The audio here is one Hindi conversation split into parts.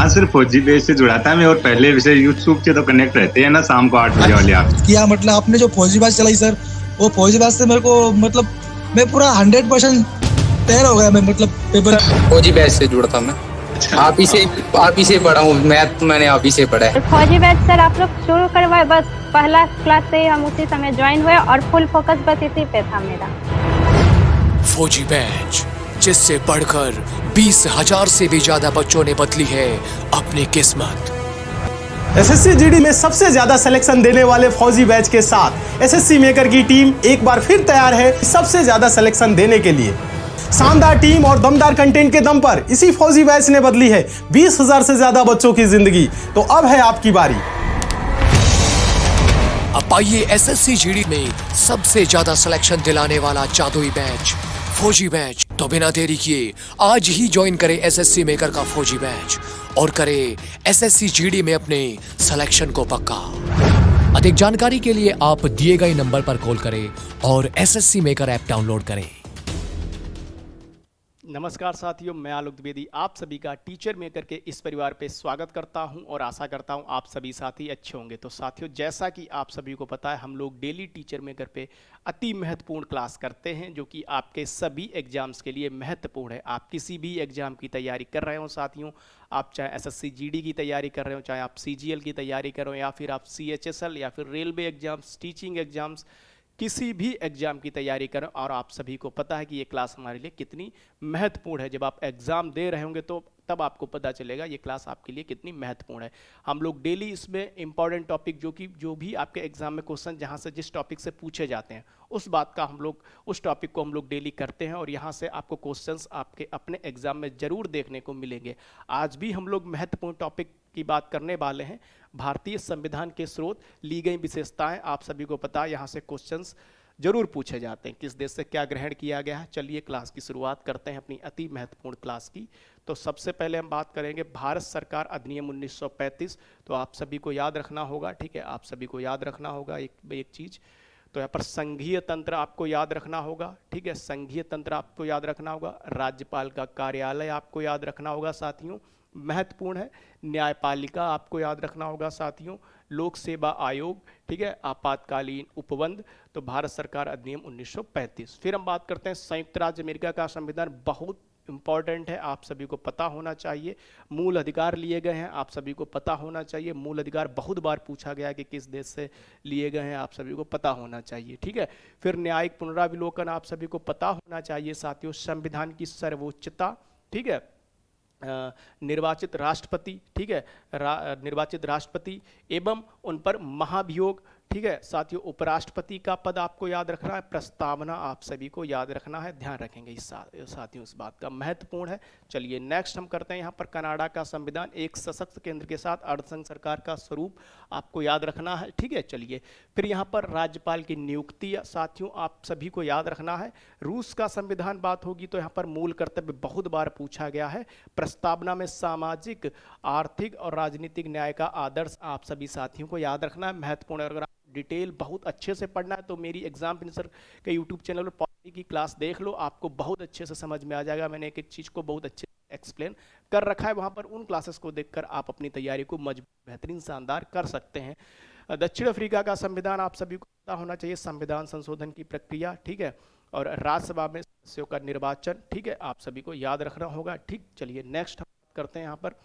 हाँ, सिर्फ फौजी बेस से जुड़ा था मैं, और पहले विषय यूट्यूब से तो कनेक्ट रहते हैं ना, शाम को 8 बजे वाले आप। किया मतलब आपने जो फौजी बात चलाई सर, वो फौजी बात से मेरे को मतलब मैं पूरा 100% तैयार हो गया मैं, मतलब पेपर। फौजी बैच से जुड़ा था मैं। आप ही से पढ़ा हूँ, मैथ मैंने आप ही से पढ़ा है। फौजी बैच सर आप लोग शुरू करवाए, बस पहला क्लास से ही हम उसी समय ज्वाइन हुए और फुल फोकस बस इसी पे था मेरा। फौजी बैच, जिससे बढ़कर 20,000 से भी ज्यादा बच्चों ने बदली है अपनी किस्मत। एसएससी जीडी में सबसे ज्यादा सिलेक्शन देने वाले फौजी बैच के साथ एसएससी मेकर की टीम एक बार फिर तैयार है सबसे ज्यादा सिलेक्शन देने के लिए। शानदार टीम और दमदार कंटेंट के दम पर इसी फौजी बैच ने बदली है 20,000 से ज्यादा बच्चों की जिंदगी। तो अब है आपकी बारी। अब आइए एसएससी जीडी में सबसे ज्यादा सिलेक्शन दिलाने वाला जादुई बैच फौजी बैच। तो बिना देरी किए आज ही ज्वाइन करें एसएससी मेकर का फौजी बैच और करें एसएससी जीडी में अपने सिलेक्शन को पक्का। अधिक जानकारी के लिए आप दिए गए नंबर पर कॉल करें और एसएससी मेकर ऐप डाउनलोड करें। नमस्कार साथियों, मैं आलोक द्विवेदी आप सभी का टीचर मेकर के इस परिवार पे स्वागत करता हूं और आशा करता हूं आप सभी साथी अच्छे होंगे। तो साथियों, जैसा कि आप सभी को पता है, हम लोग डेली टीचर मेकर पे अति महत्वपूर्ण क्लास करते हैं जो कि आपके सभी एग्जाम्स के लिए महत्वपूर्ण है। आप किसी भी एग्जाम की तैयारी कर रहे हो साथियों, आप चाहे एसएससी जीडी की तैयारी कर रहे हो, चाहे आप सीजीएल की तैयारी कर रहे हो, या फिर आप सीएचएसएल या फिर रेलवे एग्जाम्स, टीचिंग एग्जाम्स, किसी भी एग्जाम की तैयारी करें, और आप सभी को पता है कि ये क्लास हमारे लिए कितनी महत्वपूर्ण है। जब आप एग्जाम दे रहे होंगे तो तब आपको पता चलेगा ये क्लास आपके लिए कितनी महत्वपूर्ण है। हम लोग डेली इसमें इंपॉर्टेंट टॉपिक जो भी आपके एग्जाम में क्वेश्चन जहाँ से जिस टॉपिक से पूछे जाते हैं उस टॉपिक को हम लोग डेली करते हैं, और यहाँ से आपको क्वेश्चंस आपके अपने एग्जाम में जरूर देखने को मिलेंगे। आज भी हम लोग महत्वपूर्ण टॉपिक की बात करने वाले हैं। भारतीय संविधान के स्रोत, ली गई विशेषताएं। आप सभी को पता है यहाँ से क्वेश्चंस जरूर पूछे जाते हैं, किस देश से क्या ग्रहण किया गया है। चलिए क्लास की शुरुआत करते हैं अपनी अति महत्वपूर्ण क्लास की। तो सबसे पहले हम बात करेंगे भारत सरकार अधिनियम 1935। तो आप सभी को याद रखना होगा, ठीक है, आप सभी को याद रखना होगा एक चीज़। तो यहाँ पर संघीय तंत्र आपको याद रखना होगा, ठीक है, संघीय तंत्र आपको याद रखना होगा। राज्यपाल का कार्यालय आपको याद रखना होगा साथियों, महत्वपूर्ण है। न्यायपालिका आपको याद रखना होगा साथियों। लोक सेवा आयोग, ठीक है, आपातकालीन उपबंध। तो भारत सरकार अधिनियम 1935। फिर हम बात करते हैं संयुक्त राज्य अमेरिका का संविधान, बहुत इंपॉर्टेंट है, आप सभी को पता होना चाहिए। मूल अधिकार लिए गए हैं, आप सभी को पता होना चाहिए। मूल अधिकार बहुत बार पूछा गया कि किस देश से लिए गए हैं, आप सभी को पता होना चाहिए, ठीक है। फिर न्यायिक पुनराविलोकन आप सभी को पता होना चाहिए साथियों। संविधान की सर्वोच्चता, ठीक है, निर्वाचित राष्ट्रपति, ठीक है, निर्वाचित राष्ट्रपति एवं उन पर महाभियोग, ठीक है साथियों। उपराष्ट्रपति का पद आपको याद रखना है। प्रस्तावना आप सभी को याद रखना है, ध्यान रखेंगे इस साथियों, इस बात का महत्वपूर्ण है। चलिए नेक्स्ट हम करते हैं यहाँ पर कनाडा का संविधान, एक सशक्त केंद्र के साथ अर्धसंघ सरकार का स्वरूप आपको याद रखना है, ठीक है। चलिए फिर यहाँ पर राज्यपाल की नियुक्ति साथियों आप सभी को याद रखना है। रूस का संविधान बात होगी तो यहाँ पर मूल कर्तव्य बहुत बार पूछा गया है। प्रस्तावना में सामाजिक, आर्थिक और राजनीतिक न्याय का आदर्श आप सभी साथियों को याद रखना है, महत्वपूर्ण है। अगर डिटेल बहुत अच्छे से पढ़ना है तो मेरी एग्जाम फिनिशर के यूट्यूब चैनल पर पॉलिटी की क्लास देख लो, आपको बहुत अच्छे से समझ में आ जाएगा। मैंने एक एक चीज़ को बहुत अच्छे से एक्सप्लेन कर रखा है वहाँ पर, उन क्लासेस को देखकर आप अपनी तैयारी को बेहतरीन शानदार कर सकते हैं। दक्षिण अफ्रीका का संविधान आप सभी को पता होना चाहिए। संविधान संशोधन की प्रक्रिया, ठीक है, और राज्यसभा में सदस्यों का निर्वाचन, ठीक है, आप सभी को याद रखना होगा, ठीक। चलिए नेक्स्ट हम बात करते हैं यहाँ पर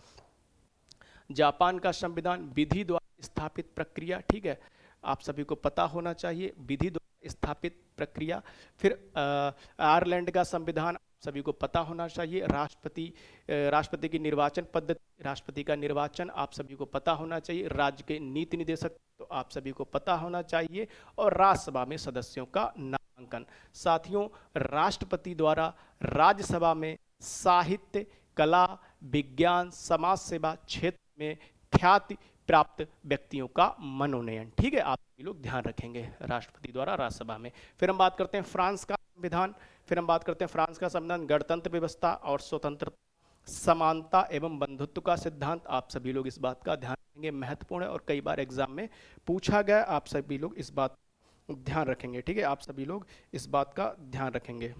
जापान का संविधान, विधि द्वारा स्थापित प्रक्रिया, ठीक है, आप सभी को पता होना चाहिए, विधि द्वारा स्थापित प्रक्रिया। फिर आयरलैंड का संविधान सभी को पता होना चाहिए। राष्ट्रपति की निर्वाचन पद्धति, राष्ट्रपति का निर्वाचन आप सभी को पता होना चाहिए। राज्य के नीति निदेशक तो आप सभी को पता होना चाहिए, और राज्यसभा में सदस्यों का नामांकन। साथियों, राष्ट्रपति द्वारा राज्यसभा में साहित्य, कला, विज्ञान, समाज सेवा क्षेत्र में ख्याति प्राप्त व्यक्तियों का मनोनयन, ठीक है, आप लोग ध्यान रखेंगे राष्ट्रपति द्वारा राज्यसभा में। फिर हम बात करते हैं फ्रांस का संविधान। फ्रांस का संविधान गणतंत्र व्यवस्था और स्वतंत्रता, समानता एवं बंधुत्व का सिद्धांत, आप सभी लोग इस बात का ध्यान रखेंगे, महत्वपूर्ण है और कई बार एग्जाम में पूछा गया, आप सभी लोग इस बात ध्यान रखेंगे, ठीक है, आप सभी लोग इस बात का ध्यान रखेंगे।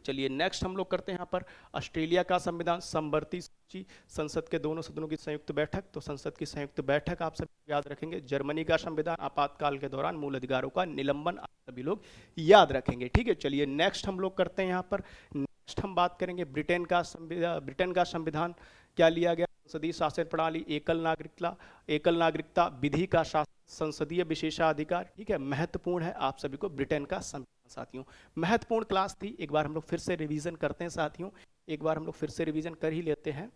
चलिए नेक्स्ट हम लोग करते हैं यहाँ पर ऑस्ट्रेलिया का संविधान समवर्ती सूची, संसद के दोनों सदनों की संयुक्त बैठक। तो संसद की संयुक्त बैठक आप सभी याद रखेंगे। जर्मनी का संविधान, आपातकाल के दौरान मूल अधिकारों का निलंबन, आप सभी लोग याद रखेंगे। ठीक है, चलिए नेक्स्ट हम लोग करते हैं यहाँ पर, नेक्स्ट हम बात करेंगे ब्रिटेन का संविधान क्या लिया गया। संसदीय शासन प्रणाली, एकल नागरिकता, विधि का शासन, संसदीय विशेषाधिकार। ठीक है, महत्वपूर्ण है आप सभी को ब्रिटेन का संविधान साथियों। महत्वपूर्ण क्लास थी, एक बार हम लोग फिर से रिवीजन करते हैं साथियों, एक बार हम लोग फिर से रिवीजन कर ही लेते हैं।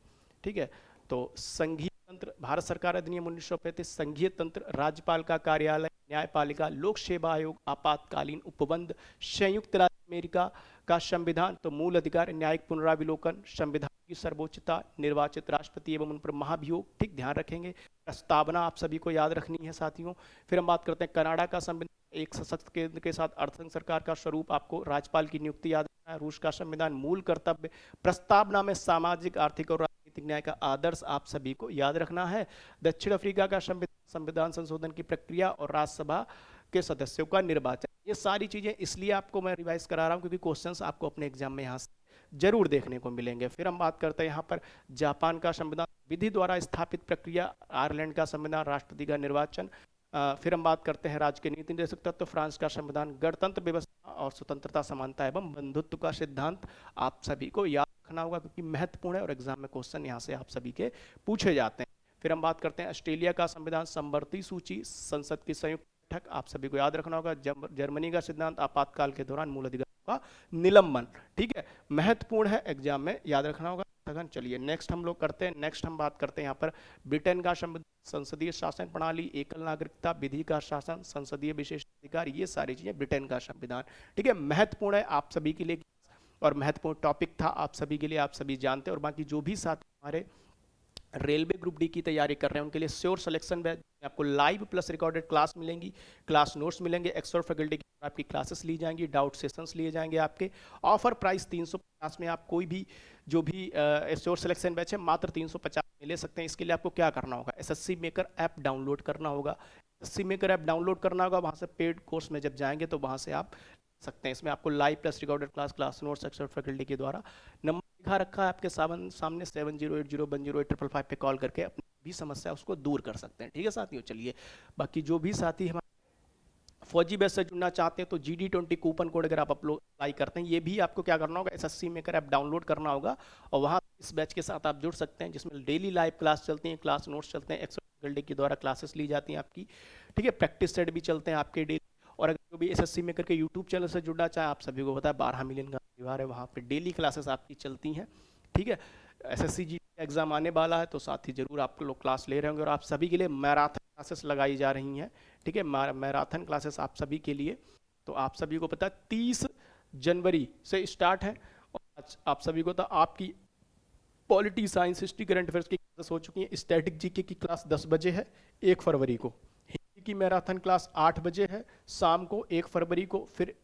ठीक है, तो संघीय तंत्र, भारत सरकार अधिनियम 1935, संघीय तंत्र, राज्यपाल का कार्यालय, न्यायपालिका, लोक सेवा आयोग, आपातकालीन उपबंध, संयुक्त राज्य अमेरिका का संविधान, तो मूल अधिकार, न्यायिक पुनराविलोकन, संविधान की सर्वोच्चता, निर्वाचित राष्ट्रपति एवं उन पर महाभियोग। ठीक, ध्यान रखेंगे। प्रस्तावना आप सभी को याद रखनी है साथियों। फिर हम बात करते हैं कनाडा का संविधान, एक सशक्त केंद्र के साथ अर्थसंघ सरकार का स्वरूप, आपको राज्यपाल की नियुक्ति याद रखना है। रूस का संविधान, मूल कर्तव्य, प्रस्तावना में सामाजिक, आर्थिक और राजनीतिक न्याय का आदर्श आप सभी को याद रखना है। दक्षिण अफ्रीका का संविधान संशोधन की प्रक्रिया और राज्यसभा के सदस्यों का निर्वाचन। ये सारी चीजें इसलिए आपको मैं रिवाइज करा रहा हूं क्योंकि क्वेश्चंस आपको अपने एग्जाम में यहाँ से जरूर देखने को मिलेंगे। फिर हम बात करते हैं यहाँ पर जापान का संविधान, विधि द्वारा स्थापित प्रक्रिया, आयरलैंड का संविधान, राष्ट्रपति का निर्वाचन। फिर हम बात करते हैं राज्य के नीति निर्देशक तत्व, फ्रांस का संविधान, गणतंत्र व्यवस्था और स्वतंत्रता, समानता एवं बंधुत्व का सिद्धांत। आप सभी को याद रखना होगा क्योंकि महत्वपूर्ण है और एग्जाम में क्वेश्चन यहाँ से आप सभी के पूछे जाते हैं। फिर हम बात करते हैं ऑस्ट्रेलिया का संविधान समवर्ती सूची, संसद की संयुक्त बैठक, आप सभी को याद रखना होगा। जर्मनी का सिद्धांत, आपातकाल के दौरान मूल अधिकारों का निलंबन। ठीक है, महत्वपूर्ण है, एग्जाम में याद रखना होगा। चलिए नेक्स्ट हम लोग करते हैं, नेक्स्ट हम बात करते हैं यहाँ पर ब्रिटेन का संविधान, संसदीय शासन प्रणाली, एकल नागरिकता, विधि का शासन, संसदीय विशेषाधिकार, ये सारी चीजें ब्रिटेन का संविधान। ठीक है, महत्वपूर्ण है आप सभी के लिए और महत्वपूर्ण टॉपिक था आप सभी के लिए, आप सभी जानते हैं। और बाकी जो भी साथी हमारे रेलवे ग्रुप डी की तैयारी कर रहे हैं उनके लिए श्योर सिलेक्शन बैच, आपको लाइव प्लस रिकॉर्डेड क्लास मिलेंगी, क्लास नोट्स मिलेंगे, एक्सपर्ट फैकल्टी की आपकी क्लासेस ली जाएंगी, डाउट सेशंस लिए जाएंगे आपके। ऑफर प्राइस 350 में आप कोई भी जो भी श्योर सिलेक्शन बैच है मात्र 350 में ले सकते हैं। इसके लिए आपको क्या करना होगा, एसएससी मेकर ऐप डाउनलोड करना होगा। एसएससी मेकर ऐप डाउनलोड करना होगा, वहाँ से पेड कोर्स में जब जाएंगे तो वहाँ से आप सकते हैं। इसमें आपको live plus recorded class, class notes, expert faculty के द्वारा। नंबर लिखा रखा है आपके सामने 7080100855 पे कॉल करके अपनी भी समस्या उसको दूर कर सकते हैं। ठीक है साथियों, चलिए बाकी जो भी साथी हमारे फौजी बैच से जुड़ना चाहते हैं तो GD20 कूपन कोड अगर आप अप्लाई करते हैं, ये भी आपको क्या करना होगा, एसएससी मेकर ऐप डाउनलोड करना होगा और वहाँ इस बैच के साथ आप जुड़ सकते हैं जिसमें डेली लाइव क्लास चलती हैं, क्लास नोट्स चलते हैं, एक्सपर्ट फैकल्टी के द्वारा क्लासेस ली जाती हैं आपकी। ठीक है, प्रैक्टिस सेट भी चलते हैं आपके डेली। और अगर जो भी एसएससी मेकर के यूट्यूब चैनल से जुड़ना चाहे, आप सभी को पता है 12 मिलियन का परिवार है, वहाँ पे डेली क्लासेस आपकी चलती हैं। ठीक है, एसएससी जी एग्जाम आने वाला है तो साथ ही जरूर आप लोग क्लास ले रहे होंगे और आप सभी के लिए मैराथन क्लासेस लगाई जा रही हैं। ठीक है, मैराथन क्लासेस आप सभी के लिए, तो आप सभी को पता है 30 जनवरी से स्टार्ट है और आप सभी को तो आपकी polity, science, history, current affairs की क्लासेस हो चुकी हैं। स्टैटिक जीके की क्लास 10 बजे है 1 फरवरी को, हिंदी की मैराथन क्लास 8 बजे है शाम को 1 फरवरी को, फिर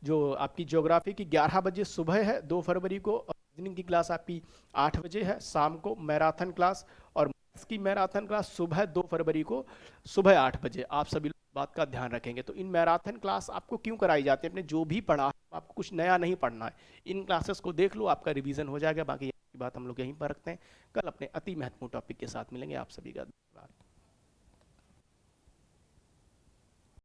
जो आपकी ज्योग्राफी की 11 बजे सुबह है 2 फरवरी को, रीजनिंग की क्लास आपकी 8 बजे है शाम को मैराथन क्लास, और मैथ्स की मैराथन क्लास सुबह 2 फरवरी को सुबह 8 बजे। आप सभी बात का ध्यान रखेंगे। तो इन मैराथन क्लास आपको क्यों कराई जाती है, अपने जो भी पढ़ा है आपको कुछ नया नहीं पढ़ना है, इन क्लासेस को देख लो, आपका रिवीजन हो जाएगा। बाकी बात हम लोग यहीं पर रखते हैं, कल अपने अति महत्वपूर्ण टॉपिक के साथ मिलेंगे। आप सभी का